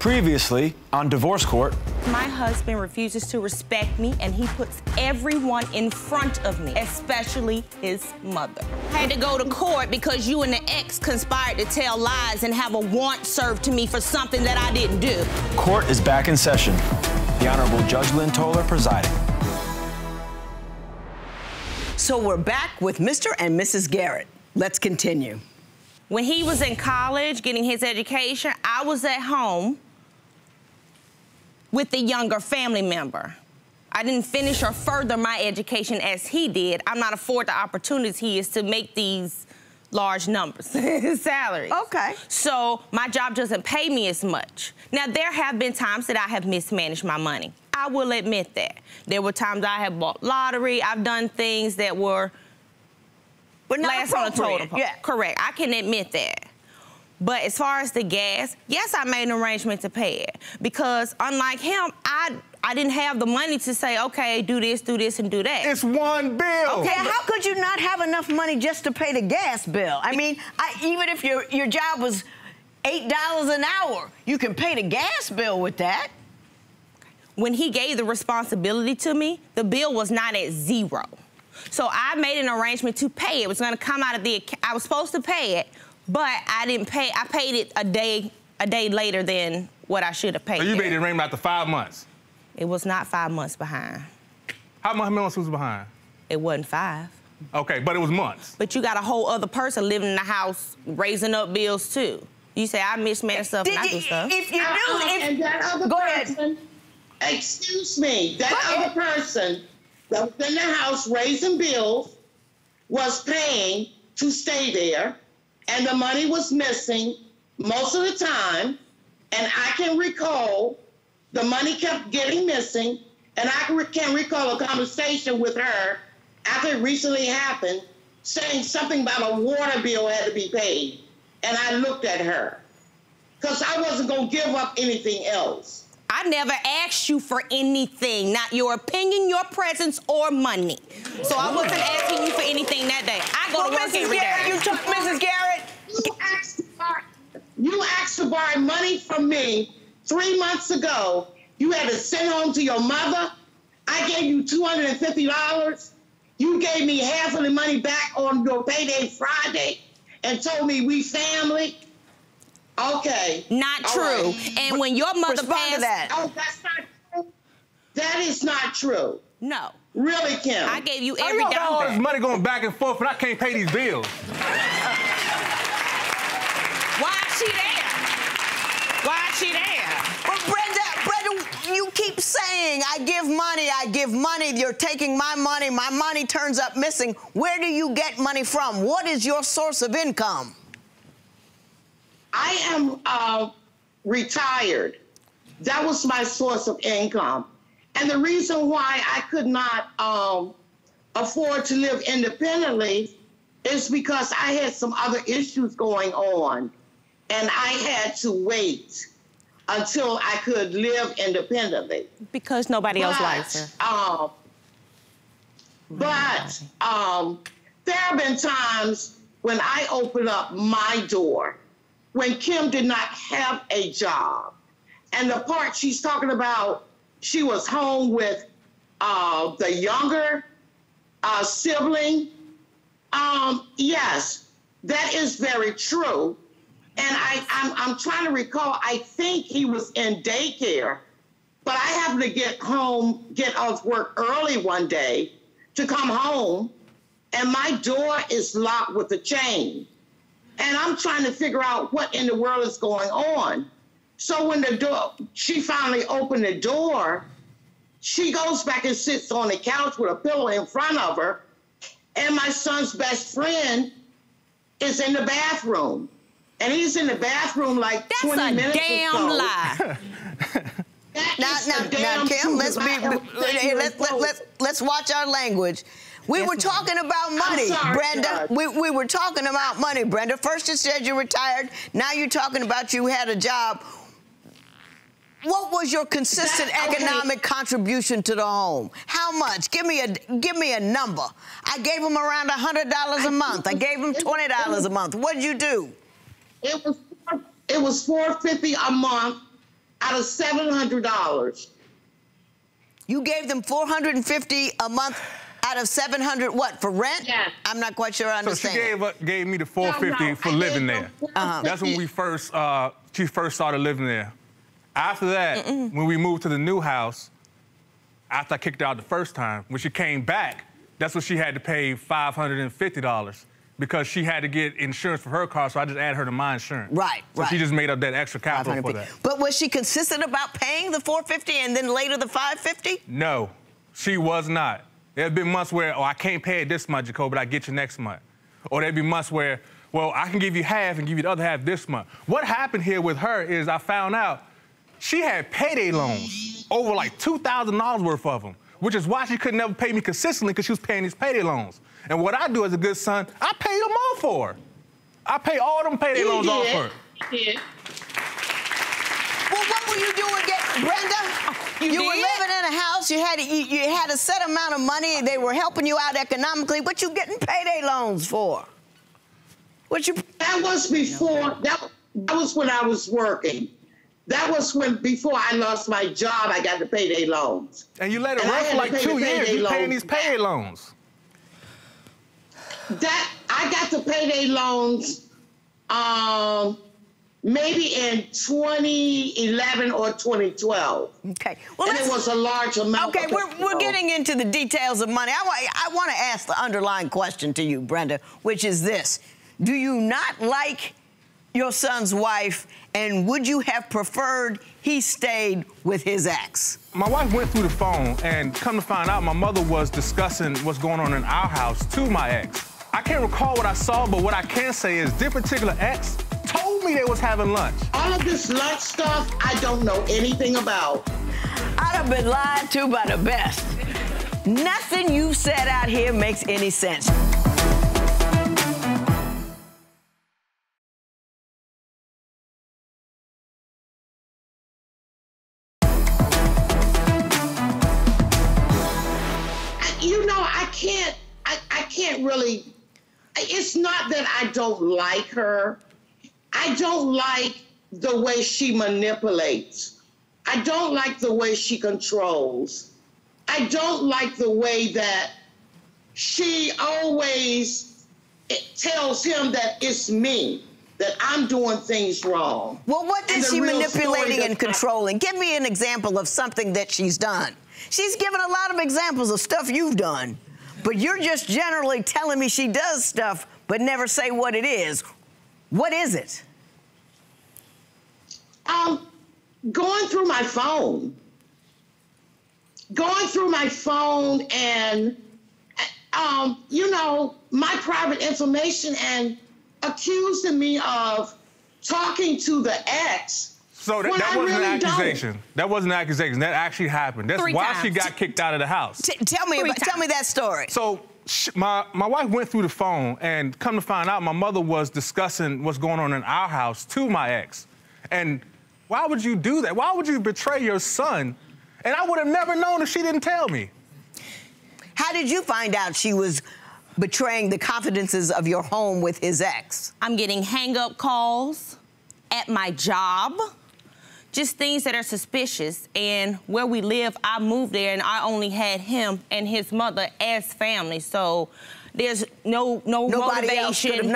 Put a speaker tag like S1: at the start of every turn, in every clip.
S1: Previously on Divorce Court.
S2: My husband refuses to respect me, and he puts everyone in front of me, especially his mother. I had to go to court because you and the ex conspired to tell lies and have a warrant served to me for something that I didn't do.
S1: Court is back in session. The Honorable Judge Lynn Toler presiding.
S3: So we're back with Mr. and Mrs. Garrett. Let's continue.
S2: When he was in college getting his education, I was at home with the younger family member. I didn't finish or further my education as he did. I'm not afforded the opportunities he is to make these large numbers, salaries.
S3: Okay.
S2: So my job doesn't pay me as much. Now, there have been times that I have mismanaged my money. I will admit that. There were times I have bought lottery. I've done things that were last on the totem pole.
S3: Yeah.
S2: Correct. I can admit that. But as far as the gas, yes, I made an arrangement to pay it. Because unlike him, I didn't have the money to say, okay, do this, and do that.
S4: It's one bill.
S3: Okay, how could you not have enough money just to pay the gas bill? I mean, even if your job was $8 an hour, you can pay the gas bill with that.
S2: When he gave the responsibility to me, the bill was not at zero. So I made an arrangement to pay it. It was gonna come out of the account. I was supposed to pay it, but I didn't pay. I paid it a day later than what I should have paid.
S4: So you made the arrangement after 5 months?
S2: It was not 5 months behind.
S4: How many months was behind?
S2: It wasn't 5.
S4: Okay, but it was months.
S2: But you got a whole other person living in the house, raising up bills too. You say I mismanage stuff and I do stuff.
S3: If you do,
S5: and that other
S3: go
S5: person,
S3: ahead.
S5: Excuse me, that other person that was in the house raising bills was paying to stay there, and the money was missing most of the time, and I can recall the money kept getting missing, and I can recall a conversation with her after it recently happened, saying something about a water bill had to be paid, and I looked at her, because I wasn't going to give up anything else.
S2: I never asked you for anything, not your opinion, your presence, or money. So I wasn't asking you for anything that day. I go to work every day.
S3: You took Mrs. Garrett.
S5: You asked to borrow money from me 3 months ago. You had to send home to your mother. I gave you $250. You gave me half of the money back on your payday Friday and told me we family. Okay.
S2: Not true. Right. And when your mother passed...
S5: Oh, that's not true? That is not true.
S2: No.
S5: Really, Kim?
S2: I gave you every dollar.
S4: All this money going back and forth, and I can't pay these bills.
S2: Why is she there? Why is she there?
S3: Well, Brenda, you keep saying, I give money, you're taking my money turns up missing. Where do you get money from? What is your source of income?
S5: I am retired. That was my source of income. And the reason why I could not afford to live independently is because I had some other issues going on. And I had to wait until I could live independently.
S2: Because nobody else likes her.
S5: There have been times when I opened up my door when Kim did not have a job. And the part she's talking about, she was home with the younger sibling. Yes, that is very true. And I'm trying to recall, I think he was in daycare, but I happened to get off work early one day to come home, and my door is locked with a chain. And I'm trying to figure out what in the world is going on. So when she finally opened the door, she goes back and sits on the couch with a pillow in front of her, and my son's best friend is in the bathroom. And he's in the bathroom like 20 minutes or so.
S2: That's a damn lie.
S3: Now, Kim, let's watch our language. We were talking about money, Brenda. We were talking about money, Brenda. First you said you retired. Now you're talking about you had a job. What was your consistent economic contribution to the home? How much? Give me a number. I gave him around $100 a month. I gave him $20 a month. What'd you do?
S5: It was $450 a month. out of $700.
S3: You gave them $450 a month out of $700 what, for rent?
S5: Yes.
S3: I'm not quite sure I understand.
S4: So she gave me the $450 for living there. That's when she first started living there. After that, when we moved to the new house, after I kicked her out the first time, when she came back, that's when she had to pay $550 because she had to get insurance for her car, so I just added her to my insurance.
S3: Right,
S4: so she just made up that extra capital for that.
S3: But was she consistent about paying the $450 and then later the $550?
S4: No, she was not. There'd been months where, oh, I can't pay it this month, Jacoby, but I get you next month. Or there'd be months where, well, I can give you half and give you the other half this month. What happened here with her is I found out she had payday loans, over like $2,000 worth of them, which is why she could never pay me consistently because she was paying these payday loans. And what I do as a good son, I pay them all for her. I pay all them payday loans off for her.
S5: You did.
S3: Well, what were you doing, Brenda? You were living in a house, you had a set amount of money, they were helping you out economically. What you getting payday loans for?
S5: That was before, that was when I was working. That was before I lost my job, I got the payday loans.
S4: And you let it run for like 2 years, you paying these payday loans.
S5: I got the payday loans maybe in 2011 or 2012.
S3: Okay. Well,
S5: and it was a large amount.
S3: Okay, we're getting into the details of money. I want to ask the underlying question to you, Brenda, which is this. Do you not like your son's wife, and would you have preferred he stayed with his ex?
S4: My wife went through the phone, and come to find out, my mother was discussing what's going on in our house to my ex. I can't recall what I saw, but what I can say is this particular ex told me they was having lunch.
S5: All of this lunch stuff, I don't know anything about.
S3: I'd have been lied to by the best. Nothing you said out here makes any sense.
S5: You know, I can't really, it's not that I don't like her. I don't like the way she manipulates. I don't like the way she controls. I don't like the way that she always tells him that it's me, that I'm doing things wrong.
S3: Well, what is she manipulating and controlling? Give me an example of something that she's done. She's given a lot of examples of stuff you've done, but you're just generally telling me she does stuff, but never say what it is. What is it?
S5: Going through my phone. Going through my phone and, you know, my private information and accusing me of talking to the ex.
S4: So that wasn't an accusation. That wasn't an accusation. That actually happened. That's why she got kicked out of the house.
S3: Tell me that story.
S4: So my wife went through the phone, and come to find out, my mother was discussing what's going on in our house to my ex. And why would you do that? Why would you betray your son? And I would have never known if she didn't tell me.
S3: How did you find out she was betraying the confidences of your home with his ex?
S2: I'm getting hang-up calls at my job. Just things that are suspicious. And where we live, I moved there and I only had him and his mother as family. So there's no motivation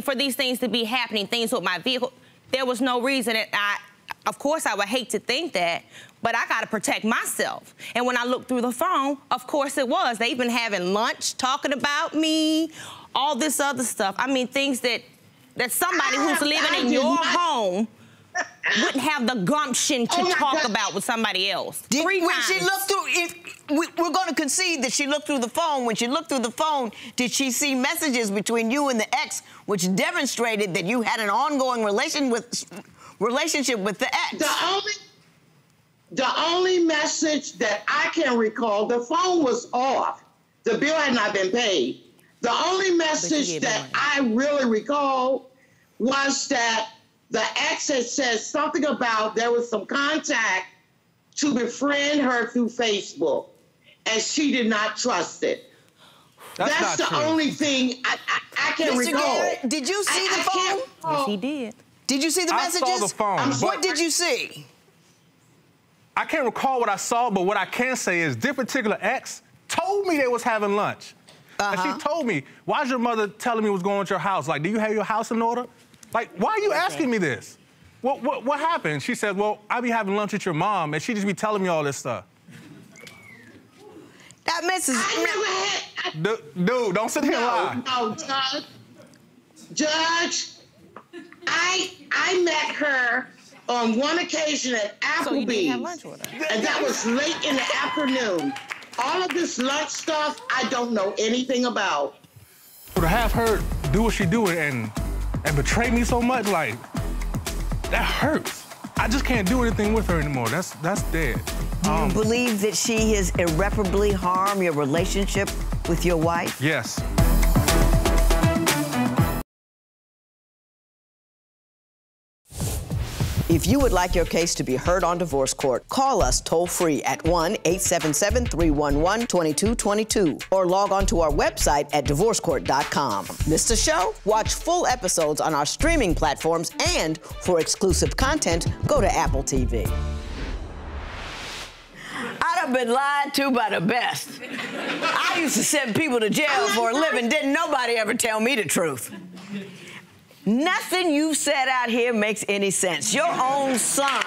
S2: for these things to be happening, things with my vehicle. There was no reason. Of course, I would hate to think that, but I got to protect myself. And when I looked through the phone, of course it was. They've been having lunch, talking about me, all this other stuff. I mean, things that somebody who's living in your home wouldn't have the gumption to talk about with somebody else. When
S3: she looked through, we're going to concede that she looked through the phone. When she looked through the phone, did she see messages between you and the ex, which demonstrated that you had an ongoing relationship with the ex?
S5: The only message that I can recall, the phone was off. The bill had not been paid. The only message that I really recall was that the ex had said something about there was some contact to befriend her through Facebook, and she did not trust it. That's the only thing I can recall.
S3: Garrett, did you see the phone?
S2: Yes, he did.
S3: Did you see the messages?
S4: I saw the phone.
S3: What did you see?
S4: I can't recall what I saw, but what I can say is this particular ex told me they was having lunch. And she told me, why's your mother telling me what's going on at your house? Like, do you have your house in order? Like, why are you asking me this? What happened? She said, well, I be having lunch with your mom, and she just be telling me all this stuff.
S3: That Mrs.
S4: Dude, don't sit here and lie.
S5: No, Judge, I met her on one occasion at Applebee's,
S2: So you didn't have lunch with her.
S5: and that was late in the afternoon. All of this lunch stuff, I don't know anything about.
S4: To have her do what she doing and betray me so much, like, that hurts. I just can't do anything with her anymore. That's dead.
S3: Do you believe that she has irreparably harmed your relationship with your wife?
S4: Yes.
S3: If you would like your case to be heard on divorce court, call us toll-free at 1-877-311-2222 or log on to our website at divorcecourt.com. Missed a show? Watch full episodes on our streaming platforms, and for exclusive content, go to Apple TV. I'd have been lied to by the best. I used to send people to jail for a living. Didn't nobody ever tell me the truth. Nothing you've said out here makes any sense. Your own son,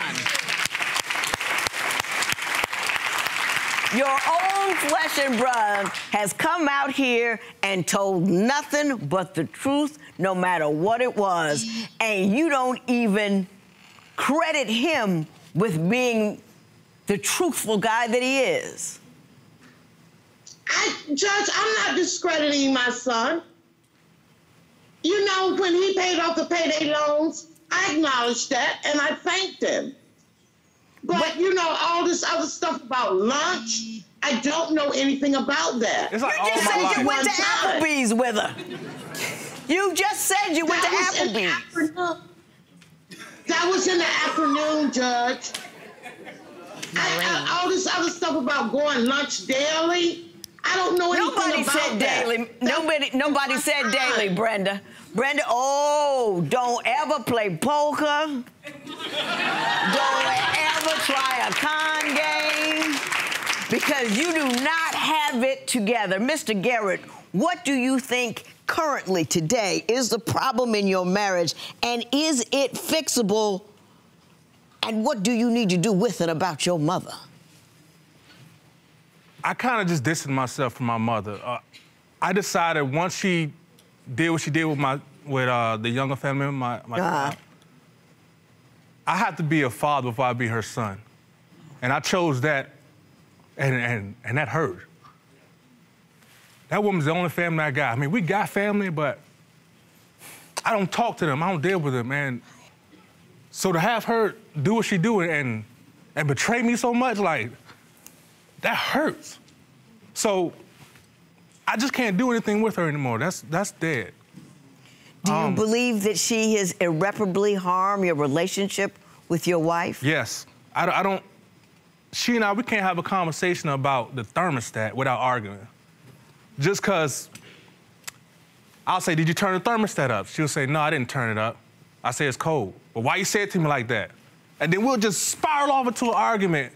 S3: your own flesh and blood, has come out here and told nothing but the truth, no matter what it was, and you don't even credit him with being the truthful guy that he is.
S5: Judge, I'm not discrediting my son. You know, when he paid off the payday loans, I acknowledged that and I thanked him. But you know, all this other stuff about lunch, I don't know anything about that.
S4: It's like
S3: You just said you went to Applebee's with her. You just said you went to Applebee's.
S5: That was in the afternoon, Judge. All this other stuff about going lunch daily, I don't know anything
S3: Nobody
S5: about
S3: said
S5: that.
S3: daily. Nobody said daily, Brenda. Brenda, oh, don't ever play poker. Don't ever try a con game, because you do not have it together. Mr. Garrett, what do you think currently today is the problem in your marriage, and is it fixable? And what do you need to do with it about your mother?
S4: I kind of just distanced myself from my mother. I decided once she did what she did with the younger family member, my child, I had to be a father before I be her son. And I chose that, and that hurt. That woman's the only family I got. I mean, we got family, but I don't talk to them. I don't deal with them. And so to have her do what she do and betray me so much, like, that hurts. So I just can't do anything with her anymore. That's dead.
S3: Do you believe that she has irreparably harmed your relationship with your wife?
S4: Yes. I don't. She and I, we can't have a conversation about the thermostat without arguing. Just because I'll say, did you turn the thermostat up? She'll say, no, I didn't turn it up. I say, it's cold. Well, why you say it to me like that? And then we'll just spiral off into an argument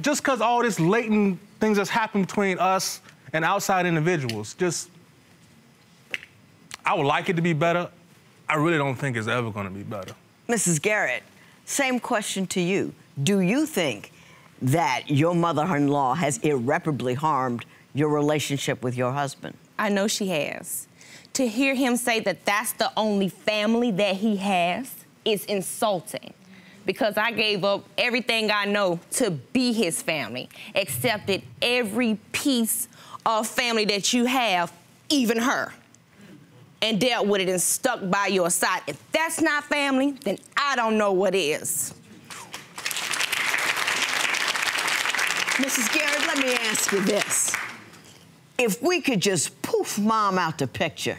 S4: just because all this latent things that's happened between us and outside individuals. I would like it to be better. I really don't think it's ever going to be better.
S3: Mrs. Garrett, same question to you. Do you think that your mother-in-law has irreparably harmed your relationship with your husband?
S2: I know she has. To hear him say that that's the only family that he has is insulting, because I gave up everything I know to be his family, accepted every piece of family that you have, even her, and dealt with it and stuck by your side. If that's not family, then I don't know what is.
S3: Mrs. Garrett, let me ask you this. If we could just poof Mom out the picture,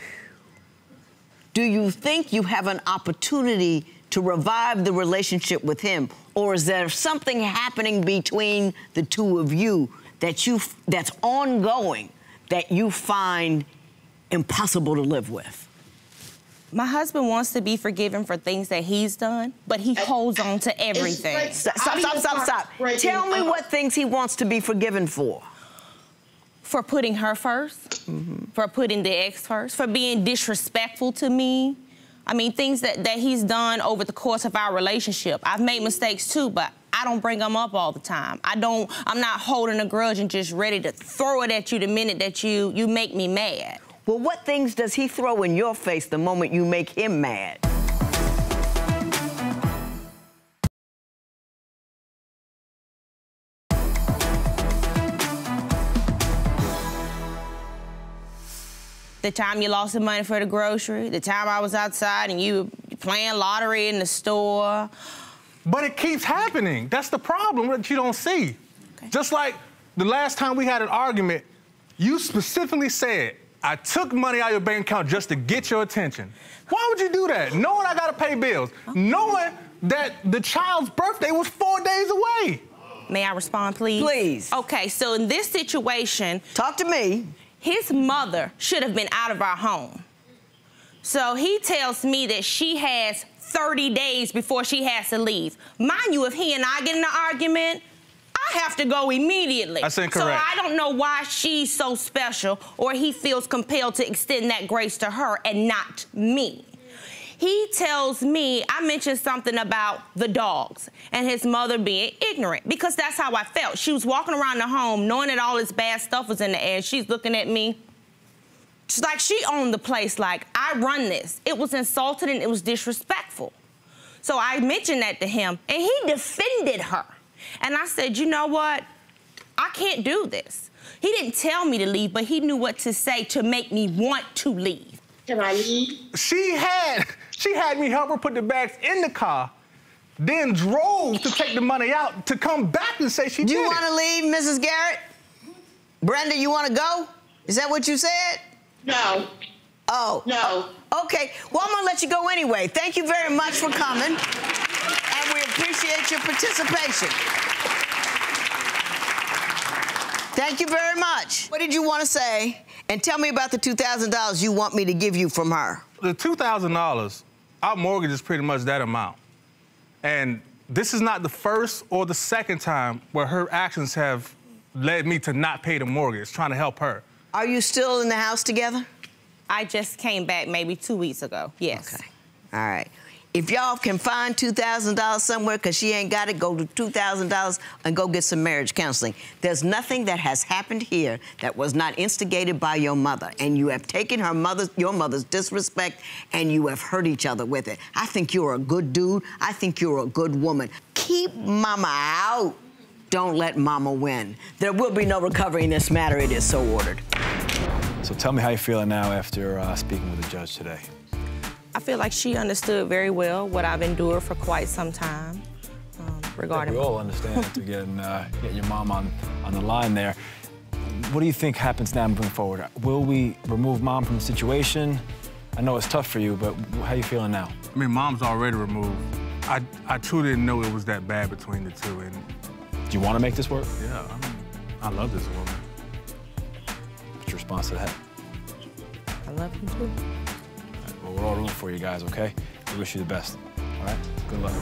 S3: do you think you have an opportunity to revive the relationship with him? Or is there something happening between the two of you that's ongoing that you find impossible to live with?
S2: My husband wants to be forgiven for things that he's done, but he holds on to everything.
S3: Stop. Tell me what things he wants to be forgiven for.
S2: For putting her first, for putting the ex first, for being disrespectful to me. I mean, things that he's done over the course of our relationship. I've made mistakes too, but I don't bring them up all the time. I'm not holding a grudge and just ready to throw it at you the minute that you make me mad.
S3: Well, what things does he throw in your face the moment you make him mad?
S2: The time you lost the money for the grocery, the time I was outside and you were playing lottery in the store.
S4: But it keeps happening. That's the problem that you don't see. Okay. Just like the last time we had an argument, you specifically said, I took money out of your bank account just to get your attention. Why would you do that? Knowing I gotta pay bills, knowing that the child's birthday was 4 days away.
S2: May I respond, please?
S3: Please.
S2: Okay, so in this situation...
S3: Talk to me.
S2: His mother should have been out of our home. So he tells me that she has 30 days before she has to leave. Mind you, if he and I get in an argument, I have to go immediately.
S4: That's incorrect.
S2: So I don't know why she's so special or he feels compelled to extend that grace to her and not me. He tells me, I mentioned something about the dogs and his mother being ignorant because that's how I felt. She was walking around the home knowing that all this bad stuff was in the air. She's looking at me. She's like, she owned the place, like, I run this. It was insulting and it was disrespectful. So I mentioned that to him and he defended her. And I said, you know what? I can't do this. He didn't tell me to leave, but he knew what to say to make me want to leave.
S5: Can I leave?
S4: She had me help her put the bags in the car, then drove to take the money out to come back and say she did it.
S3: Do you want to leave, Mrs. Garrett? Brenda, you want to go? Is that what you said?
S5: No.
S3: Oh.
S5: No.
S3: Okay. Well, I'm going to let you go anyway. Thank you very much for coming, and we appreciate your participation. Thank you very much. What did you want to say? And tell me about the $2,000 you want me to give you from her.
S4: The $2,000, our mortgage is pretty much that amount. And this is not the first or the second time where her actions have led me to not pay the mortgage, trying to help her.
S3: Are you still in the house together?
S2: I just came back maybe 2 weeks ago, yes.
S3: Okay. All right. If y'all can find $2,000 somewhere, because she ain't got it, go to $2,000 and go get some marriage counseling. There's nothing that has happened here that was not instigated by your mother, and you have taken your mother's disrespect and you have hurt each other with it. I think you're a good dude. I think you're a good woman. Keep mama out. Don't let mama win. There will be no recovery in this matter. It is so ordered.
S1: So tell me how you're feeling now after speaking with the judge today.
S2: I feel like she understood very well what I've endured for quite some time regarding...
S1: We all understand after getting your mom on the line there. What do you think happens now moving forward? Will we remove mom from the situation? I know it's tough for you, but how are you feeling now?
S4: I mean, mom's already removed. I truly didn't know it was that bad between the two. And
S1: do you want to make this work?
S4: yeah, I love this woman.
S1: What's your response to that?
S2: I love you too.
S1: Well, we're all rooting for you guys, okay? We wish you the best, all right? Good luck.